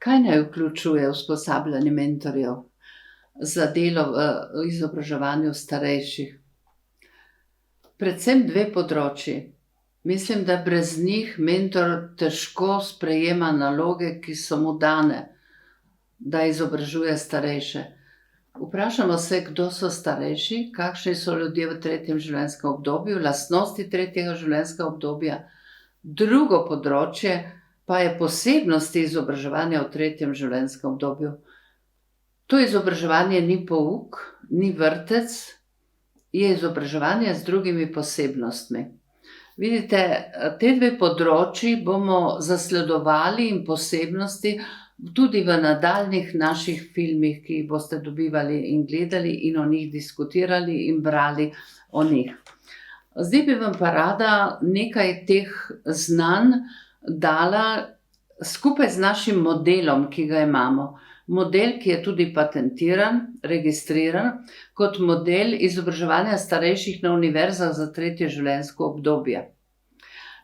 Kaj naj vključuje usposabljanje mentorjev za delo v izobraževanju starejših? Predvsem dve področji. Mislim, da brez njih mentor težko sprejema naloge, ki so mu dane, da izobražuje starejše. Vprašamo se, kdo so starejši, kakšni so ljudje v tretjem življenjskem obdobju, lastnosti tretjega življenjskega obdobja. Drugo področje pa je posebnosti izobraževanja v tretjem življenjskem obdobju. To izobraževanje ni pouk, ni vrtec, je izobraževanje z drugimi posebnostmi. Vidite, te dve področji bomo zasledovali in posebnosti tudi v nadaljnjih naših filmih, ki jih boste dobivali in gledali in o njih diskutirali in brali o njih. Zdaj bi vam pa rada nekaj teh znanj dala skupaj z našim modelom, ki ga imamo. Model, ki je tudi patentiran, registriran, kot model izobraževanja starejših na univerzah za tretje življenjsko obdobje.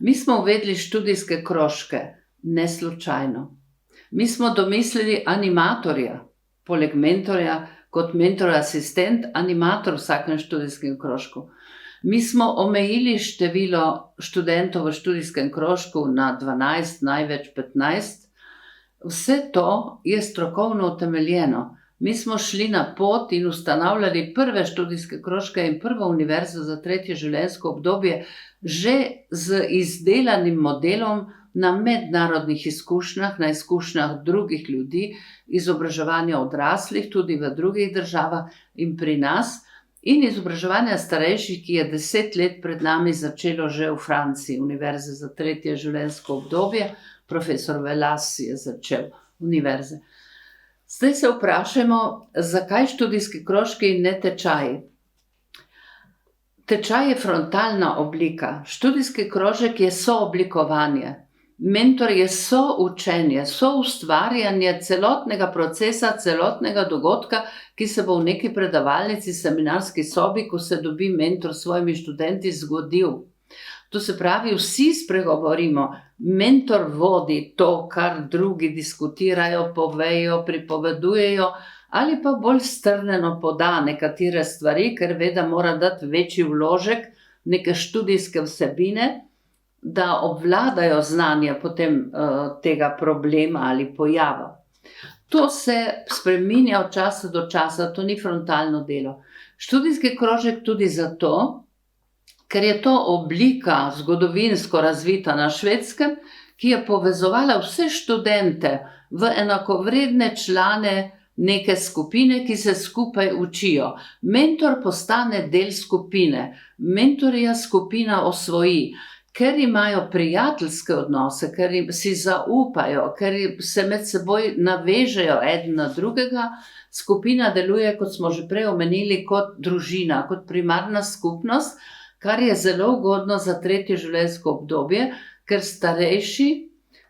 Mi smo uvedli študijske krožke, ne slučajno. Mi smo domislili animatorja, poleg mentorja, kot mentor asistent, animator v vsakem študijskem krožku. Mi smo omejili število študentov v študijskem krožku na 12, največ 15. Vse to je strokovno utemeljeno. Mi smo šli na pot in ustanavljali prve študijske krožke in prvo univerzo za tretje življenjsko obdobje že z izdelanim modelom na mednarodnih izkušnjah, na izkušnjah drugih ljudi, izobraževanja odraslih tudi v drugih državah in pri nas, in izobraževanja starejših, ki je 10 let pred nami začelo že v Franciji, univerze za tretje življenjsko obdobje. Profesor Velas je začel univerze. Zdaj se vprašajmo, zakaj študijski krožki in ne tečaji. Tečaj je frontalna oblika, študijski krožek je sooblikovanje. Mentor je součenje, soustvarjanje celotnega procesa, celotnega dogodka, ki se bo v neki predavalnici, seminarski sobi, ko se dobi mentor s svojimi študenti, zgodil. To se pravi, vsi spregovorimo, mentor vodi to, kar drugi diskutirajo, povejo, pripovedujejo, ali pa bolj strnjeno poda nekatere stvari, ker ve, da mora dati večji vložek, neke študijske vsebine, da obvladajo znanje potem tega problema ali pojava. To se spreminja od časa do časa, to ni frontalno delo. Študijski krožek tudi zato, ker je to oblika zgodovinsko razvita na Švedskem, ki je povezovala vse študente v enakovredne člane neke skupine, ki se skupaj učijo. Mentor postane del skupine, mentorja skupina osvoji, ker imajo prijateljske odnose, ker si zaupajo, ker se med seboj navežejo eden na drugega, skupina deluje, kot smo že prej omenili, kot družina, kot primarna skupnost, kar je zelo ugodno za tretje življenjsko obdobje, ker starejši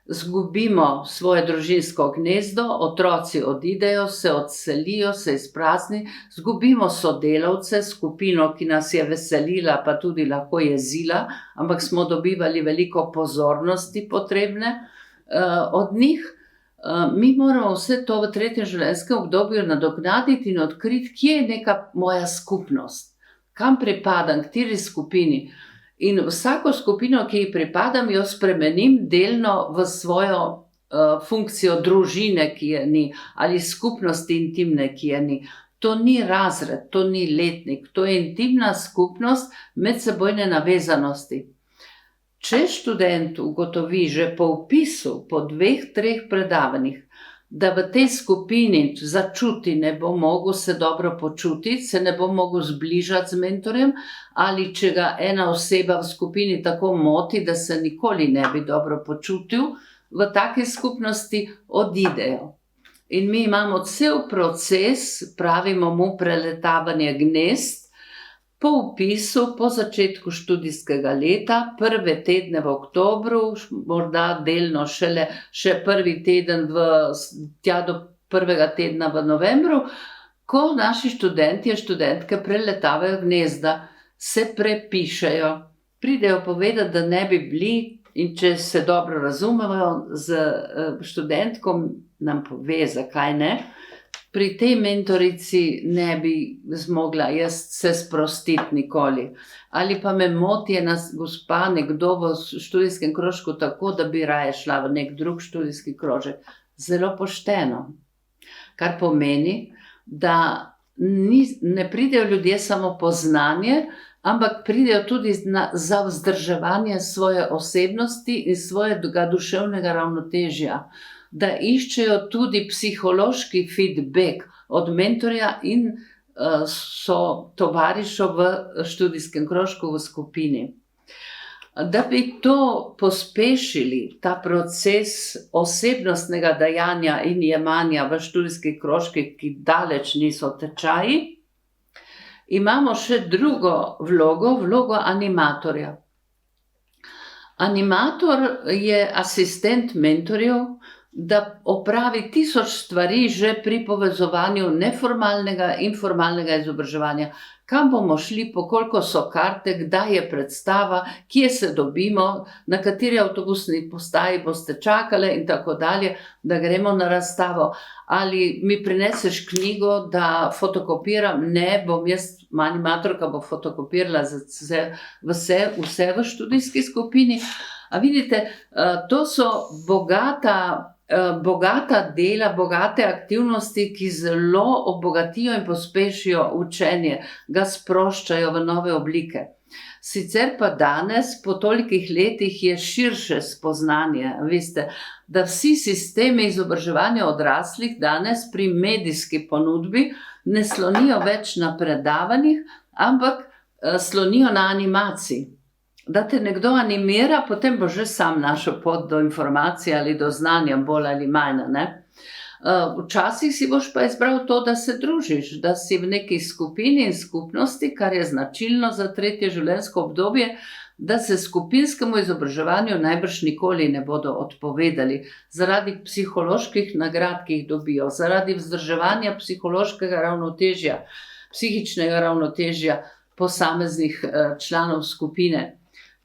zgubimo svoje družinsko gnezdo, otroci odidejo, se odselijo, se izprazni, zgubimo sodelavce, skupino, ki nas je veselila, pa tudi lahko jezila, ampak smo dobivali veliko pozornosti potrebne od njih. Mi moramo vse to v tretjem življenjskem obdobju nadoknaditi in odkriti, kje je neka moja skupnost. Kam pripadam, kateri skupini. In vsako skupino, ki ji pripadam, jo spremenim delno v svojo funkcijo družine, ki je ni, ali skupnosti intimne, ki je ni. To ni razred, to ni letnik, to je intimna skupnost medsebojne navezanosti. Če študent ugotovi že po vpisu, po 2-3 predavanjih, da v tej skupini začuti, ne bo mogel se dobro počutiti, se ne bo mogel zbližati z mentorjem, ali če ga ena oseba v skupini tako moti, da se nikoli ne bi dobro počutil, v taki skupnosti odidejo. In mi imamo cel proces, pravimo mu preletavanje gnezd, po vpisu, po začetku študijskega leta, prve tedne v oktobru, morda delno še prvi teden tja do prvega tedna v novembru, ko naši študentje, študentke preletavajo gnezda, se prepišejo, pridejo povedati, da ne bi bili, in če se dobro razumejo z študentkom, nam pove, zakaj ne. Pri tej mentorici ne bi zmogla jaz se sprostiti nikoli. Ali pa me moti ena gospa, nekdo v študijskem krožku tako, da bi raje šla v nek drug študijski krožek. Zelo pošteno. Kar pomeni, da ne pridejo ljudje samo po znanje, ampak pridejo tudi za vzdrževanje svoje osebnosti in svojega duševnega ravnotežja. Da iščejo tudi psihološki feedback od mentorja in tovarišev v študijskem krožku v skupini. Da bi to pospešili, ta proces osebnostnega dajanja in jemanja v študijskih krožkih, ki daleč niso tečaji, imamo še drugo vlogo animatorja. Animator je asistent mentorjev, da opravi 1000 stvari že pri povezovanju neformalnega in formalnega izobraževanja. Kam bomo šli, po koliko so karte, kdaj je predstava, kje se dobimo, na kateri avtobusni postaji boste čakali in tako dalje, da gremo na razstavo. Ali mi prineseš knjigo, da fotokopiram? Ne, bom jaz, animatorka bo fotokopirala vse v študijski skupini. A vidite, to so bogata dela, bogate aktivnosti, ki zelo obogatijo in pospešijo učenje, ga sproščajo v nove oblike. Sicer pa danes, po tolikih letih, je širše spoznanje, veste, da vsi sistemi izobraževanja odraslih danes pri medijski ponudbi ne slonijo več na predavanjih, ampak slonijo na animaciji. Da te nekdo animira, potem bo že sam našel pot do informacije ali do znanja, bolj ali manj, ne. Včasih si boš pa izbral to, da se družiš, da si v neki skupini in skupnosti, kar je značilno za tretje življenjsko obdobje, da se skupinskemu izobraževanju najbrž nikoli ne bodo odpovedali, zaradi psiholoških nagrad, ki jih dobijo, zaradi vzdrževanja psihološkega ravnotežja, psihičnega ravnotežja posameznih članov skupine.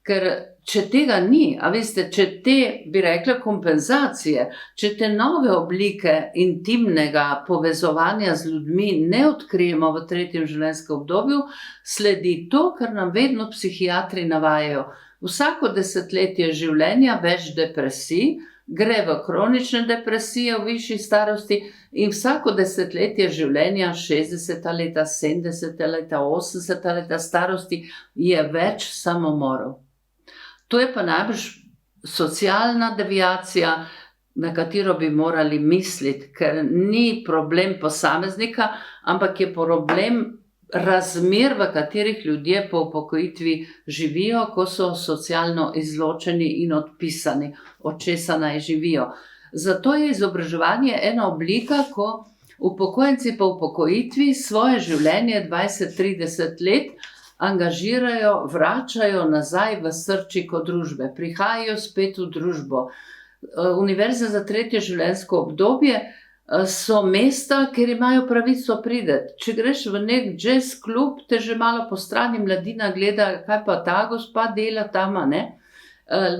Ker če tega ni, a veste, če te, bi rekla, kompenzacije, če te nove oblike intimnega povezovanja z ljudmi ne odkrijemo v tretjem življenjskem obdobju, sledi to, kar nam vedno psihiatri navajajo. Vsako desetletje življenja več depresij, gre v kronične depresije v višji starosti in vsako desetletje življenja, 60. leta, 70. leta, 80. leta starosti, je več samomorov. To je pa najbrž socialna deviacija, na katero bi morali misliti, ker ni problem posameznika, ampak je problem razmer, v katerih ljudje po upokojitvi živijo, ko so socialno izločeni in odpisani, od česa naj živijo. Zato je izobraževanje ena oblika, ko upokojenci po upokojitvi svoje življenje 20-30 let angažirajo, vračajo nazaj v srčiko družbe, prihajajo spet v družbo. Univerze za tretje življenjsko obdobje so mesta, kjer imajo pravico priti. Če greš v nek jazz klub, te že malo po strani mladina gleda, kaj pa ta gospa dela tam, ne?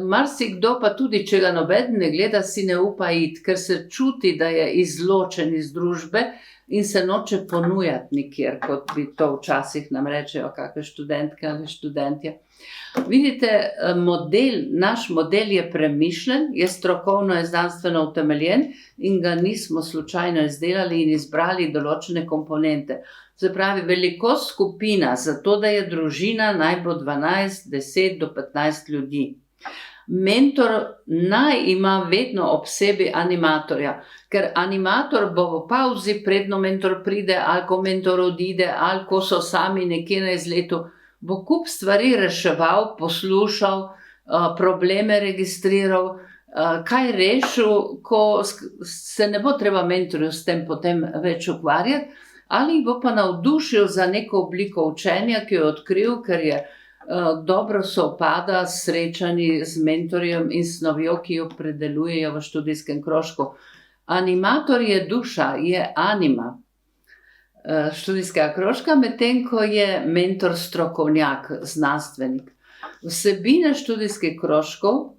Marsikdo pa tudi, če ga noben ne gleda, si ne upa iti, ker se čuti, da je izločen iz družbe in se noče ponujati nikjer, kot bi to včasih nam rečejo kakšne študentke ali študentje. Vidite, naš model je premišljen, je strokovno, je znanstveno utemeljen in ga nismo slučajno izdelali in izbrali določene komponente. Se pravi, velikost skupina, zato da je družina naj bo 12, 10 do 15 ljudi. Mentor naj ima vedno ob sebi animatorja, ker animator bo v pauzi, predno mentor pride, ali ko mentor odide, ali ko so sami nekje na izletu, bo kup stvari reševal, poslušal, probleme registriral, kaj rešil, ko se ne bo treba mentorju s tem potem več ukvarjati, ali bo pa navdušil za neko obliko učenja, ki jo je odkril, ker je dobro sovpada s srečanji z mentorjem in snovjo, ki jo predelujejo v študijskem krožku. Animator je duša, je anima študijskega krožka, medtem ko je mentor strokovnjak, znanstvenik. Vsebine študijskih krožkov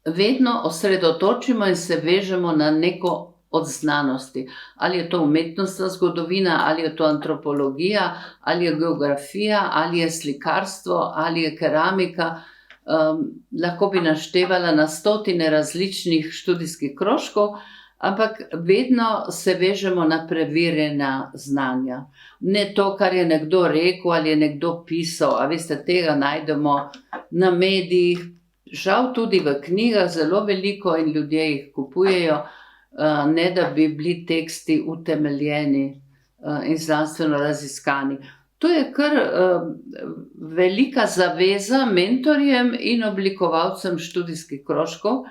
vedno osredotočimo in se vežemo na neko od znanosti. Ali je to umetnostna zgodovina, ali je to antropologija, ali je geografija, ali je slikarstvo, ali je keramika. Lahko bi naštevala na stotine različnih študijskih krožkov, ampak vedno se vežemo na preverjena znanja. Ne to, kar je nekdo rekel ali je nekdo pisal, a veste, tega najdemo na medijih, žal tudi v knjigah zelo veliko in ljudje jih kupujejo, ne da bi bili teksti utemeljeni in znanstveno raziskani. To je kar velika zaveza mentorjem in oblikovalcem študijskih krožkov,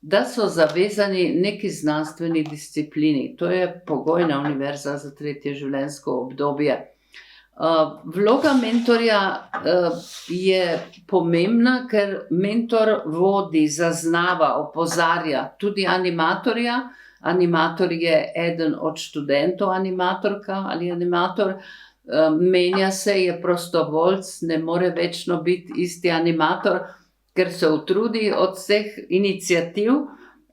da so zavezani neki znanstveni disciplini. To je pogojna univerza za tretje življenjsko obdobje. Vloga mentorja je pomembna, ker mentor vodi, zaznava, opozarja tudi animatorja. Animator je eden od študentov, animatorka ali animator. Menja se, je prostovoljc, ne more večno biti isti animator, ker se utrudi od vseh iniciativ,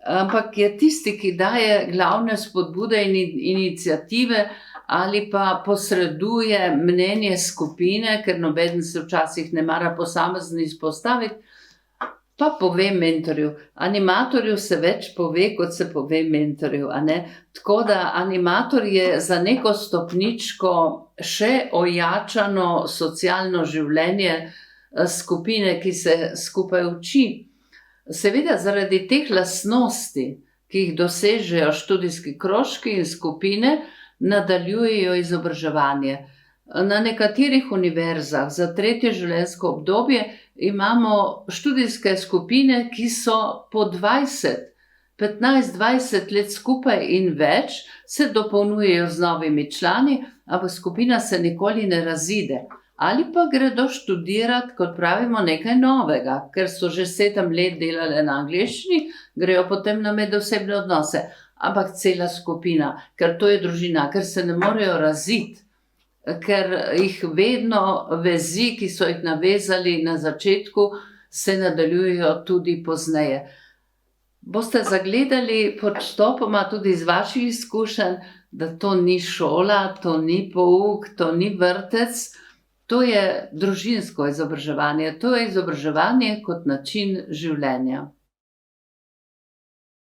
ampak je tisti, ki daje glavne spodbude in iniciative ali pa posreduje mnenje skupine, ker nobeden se včasih ne mara posamezno izpostaviti, pa pove mentorju. Animatorju se več pove, kot se pove mentorju, a ne? Tako da animator je za neko stopničko še ojačano socialno življenje skupine, ki se skupaj uči. Seveda zaradi teh lastnosti, ki jih dosežejo študijski krožki in skupine, nadaljujejo izobraževanje. Na nekaterih univerzah za tretje življenjsko obdobje imamo študijske skupine, ki so po 15-20 let skupaj in več, se dopolnjujejo z novimi člani, ampak skupina se nikoli ne razide. Ali pa gredo študirati, kot pravimo, nekaj novega, ker so že 7 let delali na angleščini, grejo potem na medosebne odnose. Ampak cela skupina, ker to je družina, ker se ne morejo raziti, ker jih vedno vezi, ki so jih navezali na začetku, se nadaljujejo tudi pozneje. Boste zagledali postopoma tudi iz vaših izkušenj, da to ni šola, to ni pouk, to ni vrtec, to je družinsko izobraževanje, to je izobraževanje kot način življenja.